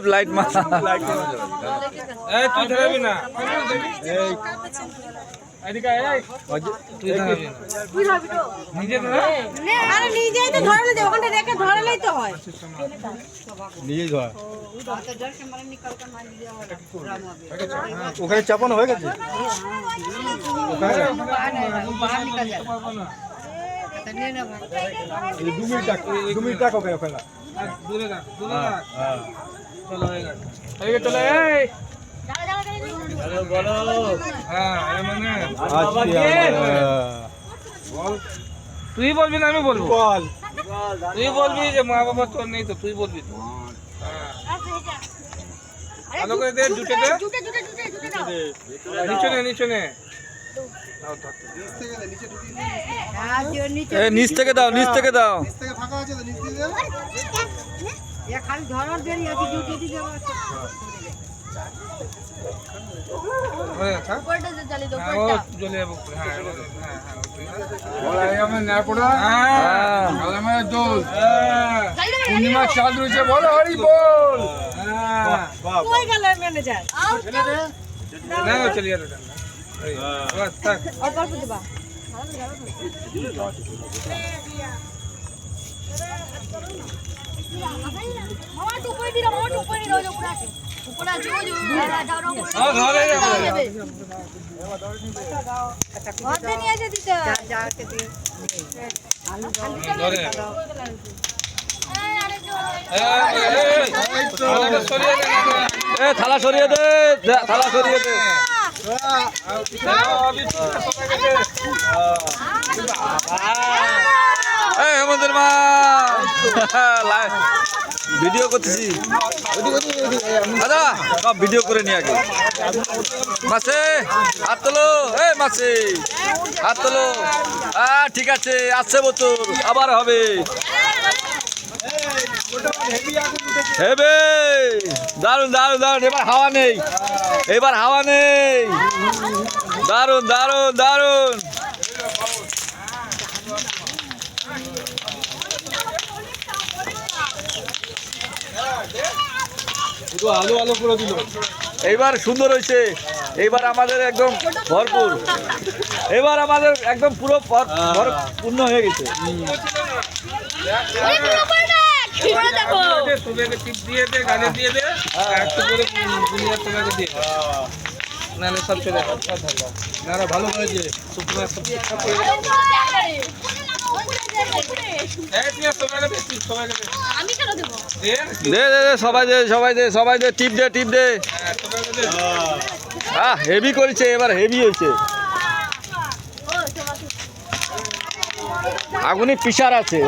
light মা তুই ধরবি না ওখানে চাপানো হয়ে গেছে দু মিনিট টাকা ওখানে দূরে রাখ চলো হয়ে গেছে চলো তুই বলবি না আমি বলবো তুই বলবি যে মা বাবা তোর নেই তো তুই বলবি তো ভালো করে দে জুটে দে নিচে নে নিচ থেকে দাও খালি ধরার দেরি আছে জুটে দিতে পূর্ণিমা চাঁদ রয়েছে বলো হরি বল চলিয়ে থালা সরিয়ে দে আমাদের মা ভিডিও করতেছি দাদা সব ভিডিও করে নিয়ে আগে মাসে হাত তোলো মাসে হাত তোলো ঠিক আছে আসছে বছর আবার হবে হেবে দারুন এবার হাওয়া নেই দারুন আলো করে দিল এইবার সুন্দর হয়েছে এইবার আমাদের একদম ভরপুর এবার আমাদের একদম পুরো পূর্ণ হয়ে গেছে দিয়ে দে গালে দিয়ে দে একটু করে তোমাকে দিয়ে নাহলে সব চলে না ভালো হয়েছে সবাই দে টিপ দে হেভি করেছে এবার হেভি হয়েছে আগুনে পিসার আছে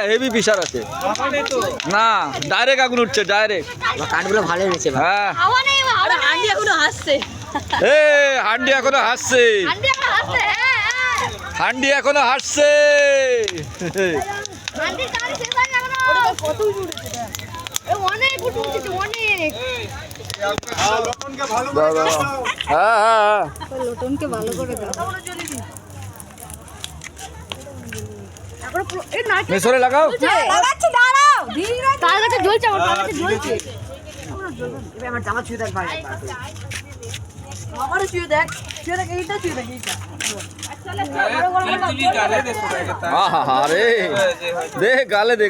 হেভি পিসার আছে না ডাইরেক্ট আগুন উঠছে ডাইরেক্ট কাঠগুলো ভালো হয়েছে হ্যাঁ হান্ডি এখনো হাসছে হান্ডি এখনো হাসছে লোটনকে ভালো করে দাও মেসরে লাগাও তার কাছে জ্বলছে আমার জামা ছুঁয়ে দেখ ভাই আমারও ছুঁয়ে দেখ এইটা ছুঁয়ে দেখ এইটা আরে দে গালে দে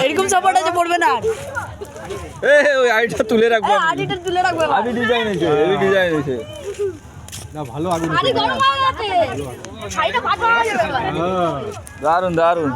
এরকম সাপোর্ট আছে পড়বে না ওই আইটা তুলে রাখবো আমি ডিজাইন হয়েছে না ভালো আগুন দারুন